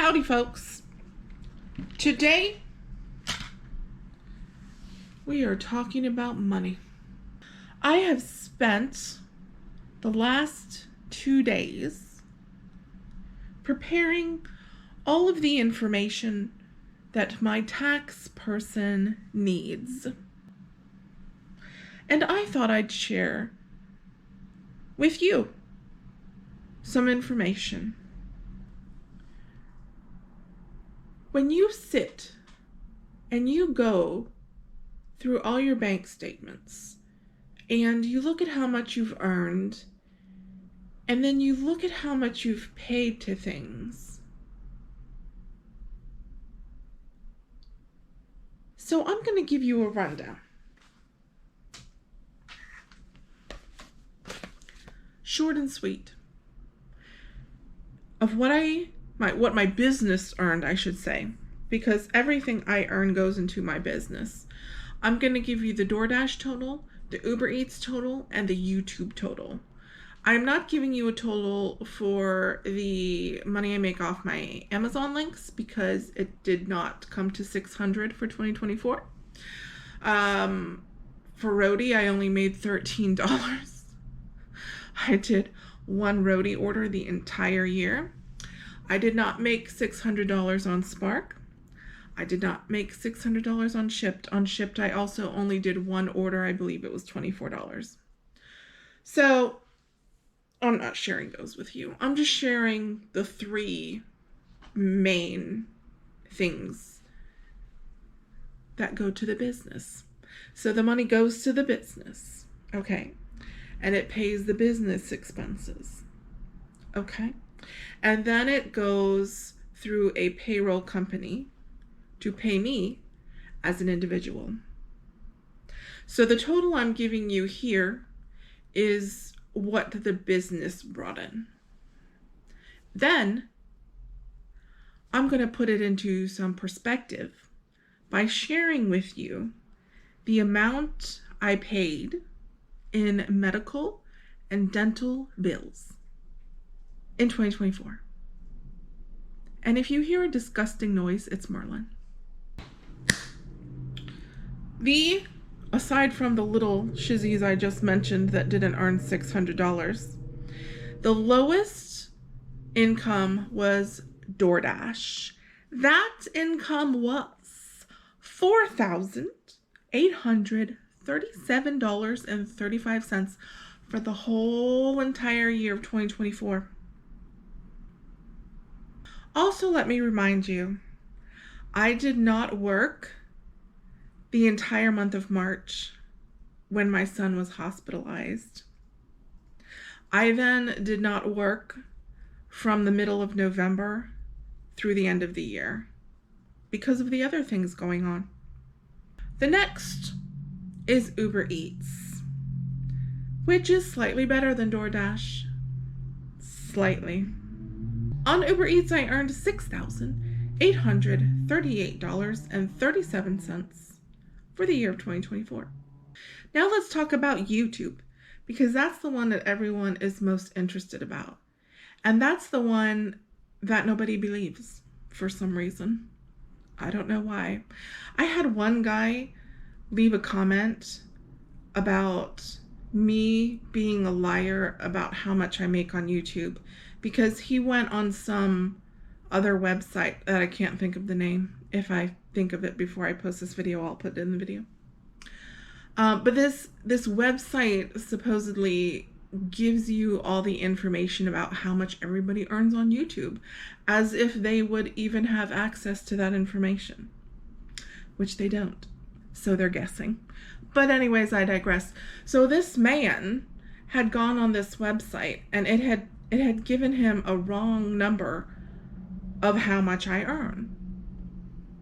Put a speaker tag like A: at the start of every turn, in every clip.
A: Howdy, folks. Today, we are talking about money. I have spent the last 2 days preparing all of the information that my tax person needs. And I thought I'd share with you some information. When you sit and you go through all your bank statements and you look at how much you've earned and then you look at how much you've paid to things. So I'm going to give you a rundown. Short and sweet of what my business earned, I should say, because everything I earn goes into my business. I'm going to give you the DoorDash total, the Uber Eats total, and the YouTube total. I'm not giving you a total for the money I make off my Amazon links because it did not come to $600 for 2024. For roadie, I only made $13. I did one roadie order the entire year. I did not make $600 on Spark. I did not make $600 on Shipped. On Shipped, I also only did one order. I believe it was $24. So I'm not sharing those with you. I'm just sharing the three main things that go to the business. So the money goes to the business, okay? And it pays the business expenses, okay? And then it goes through a payroll company to pay me as an individual. So the total I'm giving you here is what the business brought in. Then I'm going to put it into some perspective by sharing with you the amount I paid in medical and dental bills in 2024. And if you hear a disgusting noise, it's Merlin. Aside from the little shizzies I just mentioned that didn't earn $600, the lowest income was DoorDash. That income was $4,837.35 for the whole entire year of 2024. Also, let me remind you, I did not work the entire month of March when my son was hospitalized. I then did not work from the middle of November through the end of the year because of the other things going on. The next is Uber Eats, which is slightly better than DoorDash. Slightly. On Uber Eats, I earned $6,838.37 for the year of 2024. Now let's talk about YouTube, because that's the one that everyone is most interested about. And that's the one that nobody believes for some reason. I don't know why. I had one guy leave a comment about me being a liar about how much I make on YouTube because he went on some other website that I can't think of the name. If I think of it before I post this video, I'll put it in the video. But this website supposedly gives you all the information about how much everybody earns on YouTube, as if they would even have access to that information, which they don't. So they're guessing. But anyways, I digress. So this man had gone on this website and it had given him a wrong number of how much I earn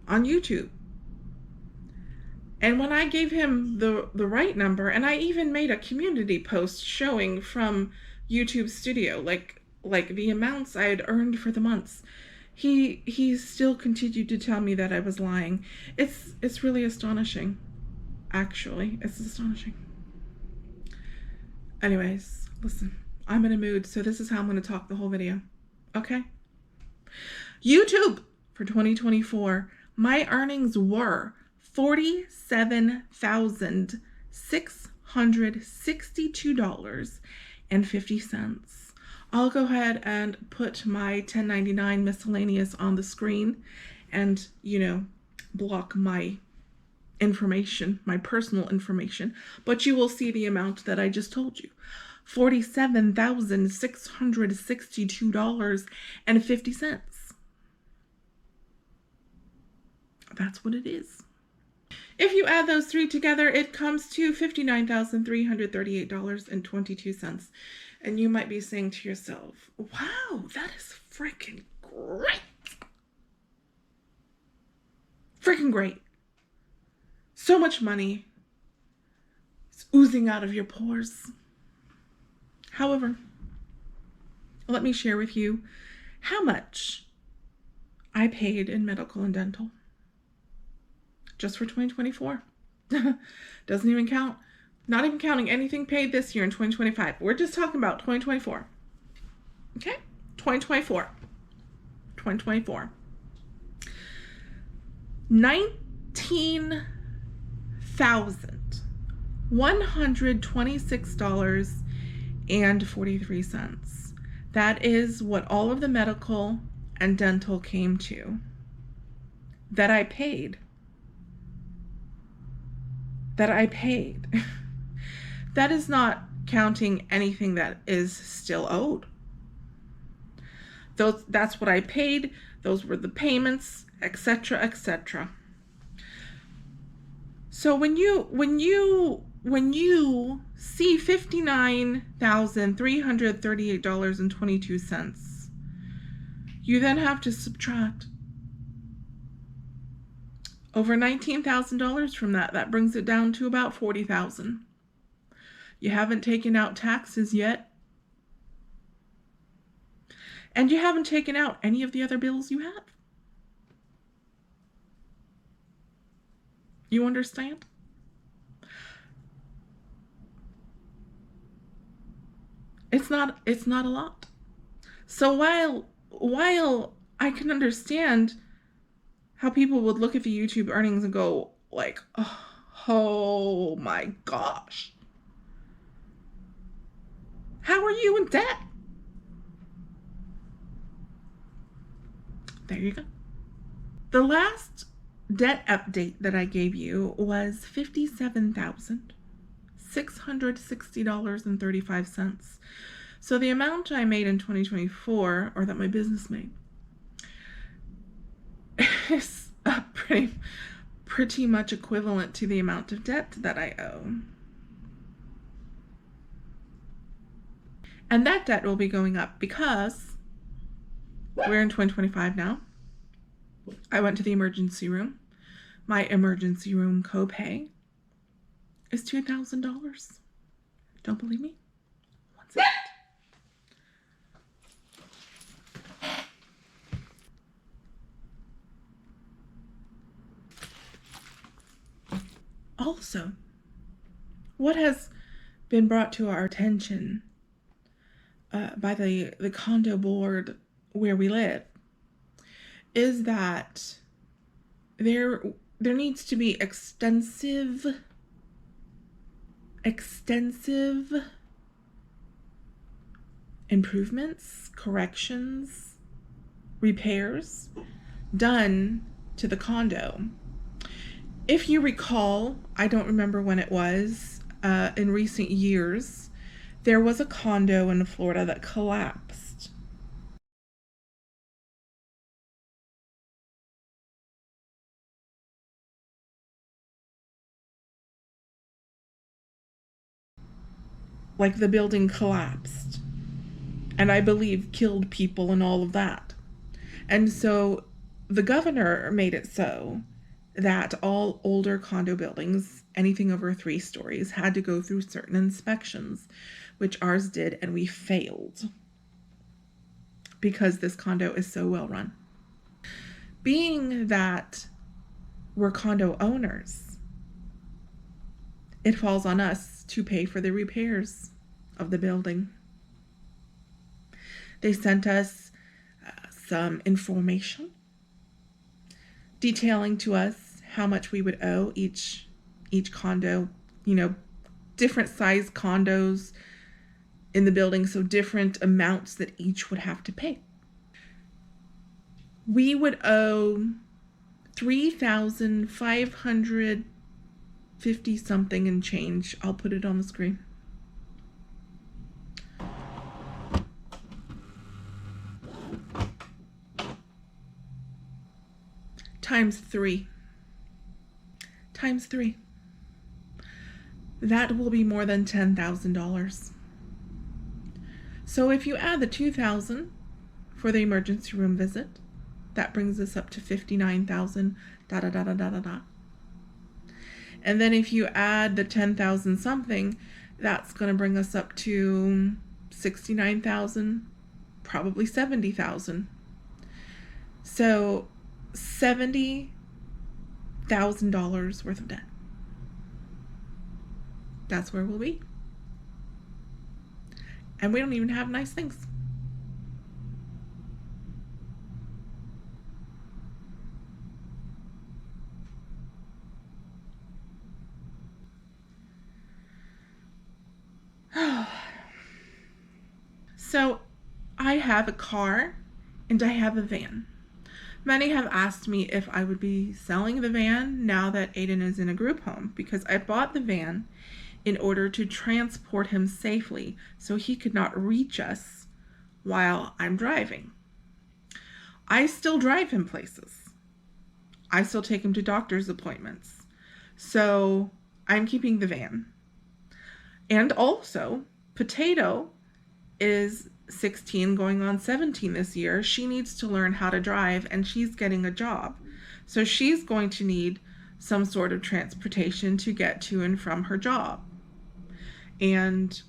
A: on YouTube. And when I gave him the right number, and I even made a community post showing from YouTube Studio, like the amounts I had earned for the months, he still continued to tell me that I was lying. It's really astonishing. Actually, it's astonishing. Anyways, listen, I'm in a mood, so this is how I'm going to talk the whole video. Okay? YouTube for 2024, my earnings were $47,662.50. I'll go ahead and put my 1099 miscellaneous on the screen and, block my information, my personal information, but you will see the amount that I just told you. $47,662.50. That's what it is. If you add those three together, it comes to $59,338.22. And you might be saying to yourself, wow, that is freaking great. Freaking great. So much money is oozing out of your pores. However, let me share with you how much I paid in medical and dental just for 2024. Doesn't even count. Not even counting anything paid this year in 2025. We're just talking about 2024. Okay? 2024. $19,126.43. That is what all of the medical and dental came to. That I paid. That is not counting anything that is still owed. That's what I paid. Those were the payments, etc., etc. So when you see $59,338.22, you then have to subtract over $19,000 from that. That brings it down to about $40,000. You haven't taken out taxes yet. And you haven't taken out any of the other bills you have. You understand? It's not a lot. So while I can understand how people would look at the YouTube earnings and go like, oh my gosh. How are you in debt? There you go. The last debt update that I gave you was $57,660.35. So the amount I made in 2024, or that my business made, is pretty much equivalent to the amount of debt that I owe. And that debt will be going up because we're in 2025 now. I went to the emergency room. My emergency room copay is $2,000. Don't believe me? One second. Also, what has been brought to our attention by the condo board where we live is that there needs to be extensive improvements, corrections, repairs done to the condo. If you recall, I don't remember when it was, in recent years, there was a condo in Florida that collapsed. Like the building collapsed, and I believe killed people and all of that. And so the governor made it so that all older condo buildings, anything over 3 stories, had to go through certain inspections, which ours did, and we failed because this condo is so well run. Being that we're condo owners, it falls on us to pay for the repairs of the building. They sent us some information detailing to us how much we would owe each condo, different size condos in the building, so different amounts that each would have to pay. We would owe $3,550 something and change. I'll put it on the screen. Times 3. That will be more than $10,000. So if you add the $2,000 for the emergency room visit, that brings us up to $59,000. And then if you add the $10,000 something, that's going to bring us up to $69,000, probably $70,000. So $70,000 worth of debt. That's where we'll be. And we don't even have nice things. So I have a car and I have a van. Many have asked me if I would be selling the van now that Aiden is in a group home, because I bought the van in order to transport him safely so he could not reach us while I'm driving. I still drive him places. I still take him to doctor's appointments. So I'm keeping the van. And also, Potato is 16 going on 17 this year. She needs to learn how to drive and she's getting a job. So she's going to need some sort of transportation to get to and from her job. And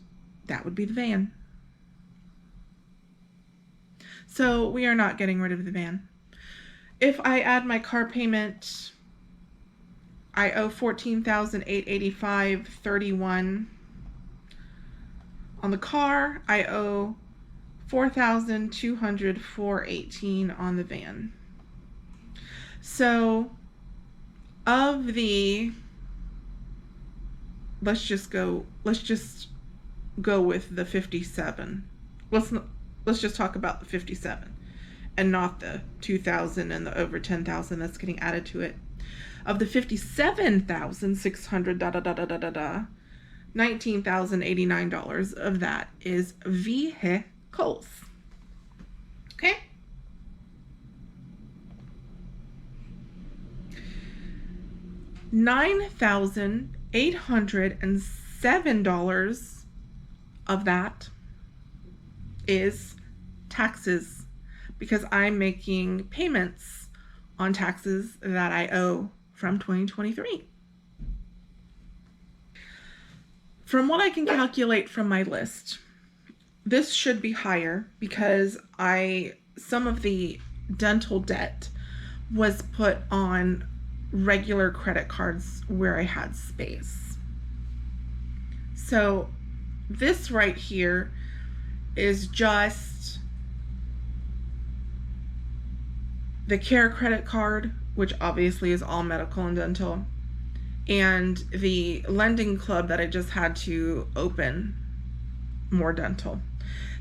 A: that would be the van. So we are not getting rid of the van. If I add my car payment, I owe $14,885.31 on the car. I owe $4,204.18 on the van. So of the, let's just go with the 57. Let's just talk about the 57 and not the 2,000 and the over 10,000 that's getting added to it. Of the 57,600 $19,089 of that is vehicles. Okay? $9,807 of that is taxes, because I'm making payments on taxes that I owe from 2023. From what I can calculate from my list, this should be higher because some of the dental debt was put on regular credit cards where I had space. So this right here is just the Care credit card, which obviously is all medical and dental, and the lending club that I just had to open more dental.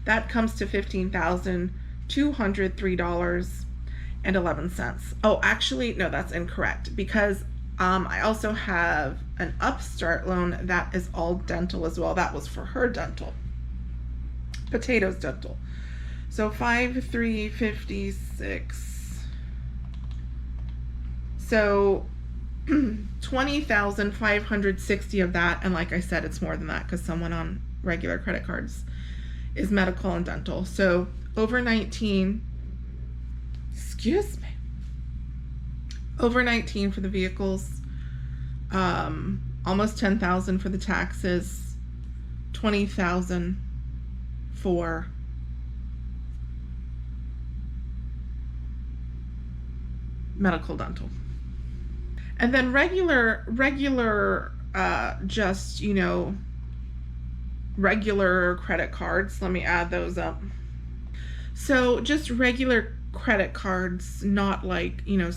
A: That comes to $15,203.11. Oh, actually, no, that's incorrect, because I also have an Upstart loan that is all dental as well. That was for her dental. Potato's dental. So $5,356. So $20,560 of that, and like I said, it's more than that because someone on regular credit cards is medical and dental. So over 19 for the vehicles, almost 10,000 for the taxes, 20,000 for medical dental. And then regular just, regular credit cards. Let me add those up. So just regular credit cards, not like, you know,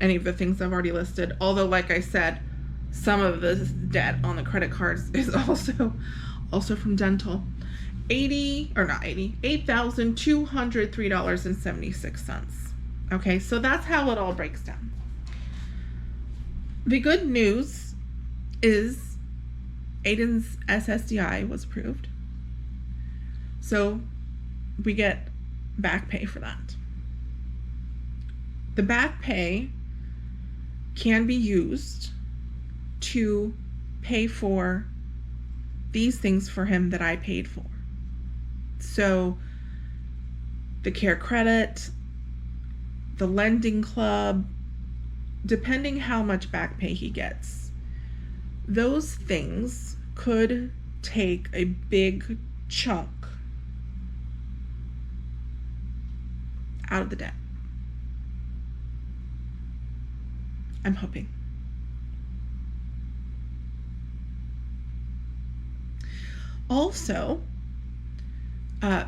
A: any of the things I've already listed. Although, like I said, some of the debt on the credit cards is also from dental. $8,203.76. Okay, so that's how it all breaks down. The good news is Aiden's SSDI was approved. So we get back pay for that. The back pay can be used to pay for these things for him that I paid for. So the care credit, the lending club, depending how much back pay he gets, those things could take a big chunk out of the debt. I'm hoping. Also,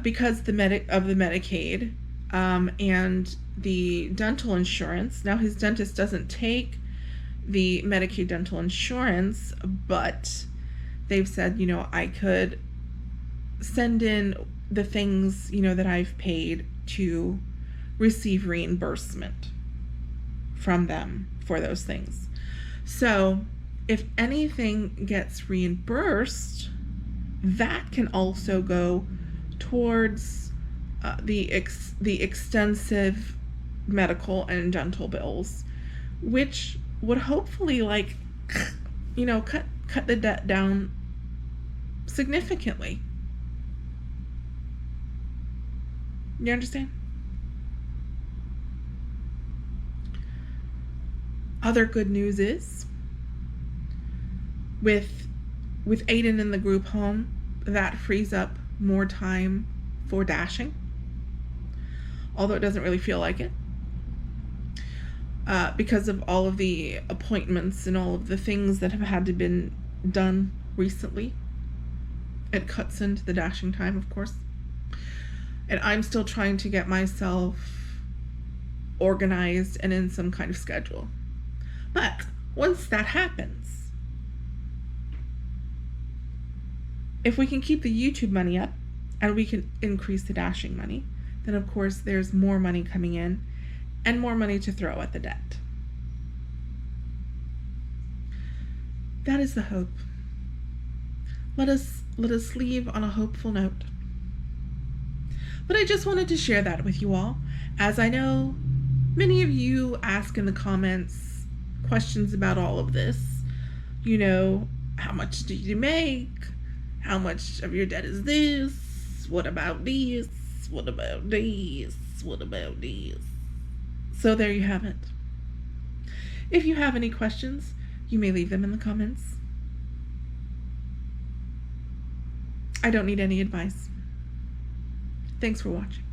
A: because of the Medicaid and the dental insurance, now his dentist doesn't take the Medicaid dental insurance, but they've said, you know, I could send in the things, you know, that I've paid to receive reimbursement from them for those things. So if anything gets reimbursed, that can also go towards the extensive medical and dental bills, which would hopefully, like, you know, cut the debt down significantly. You understand? Other good news is with Aiden in the group home, that frees up more time for dashing, although it doesn't really feel like it, because of all of the appointments and all of the things that have had to been done recently. It cuts into the dashing time, of course, and I'm still trying to get myself organized and in some kind of schedule. But once that happens, if we can keep the YouTube money up and we can increase the dashing money, then of course there's more money coming in and more money to throw at the debt. That is the hope. Let us leave on a hopeful note. But I just wanted to share that with you all, as I know many of you ask in the comments questions about all of this. You know, how much do you make? How much of your debt is this? What about this? What about this? What about this? So there you have it. If you have any questions, you may leave them in the comments. I don't need any advice. Thanks for watching.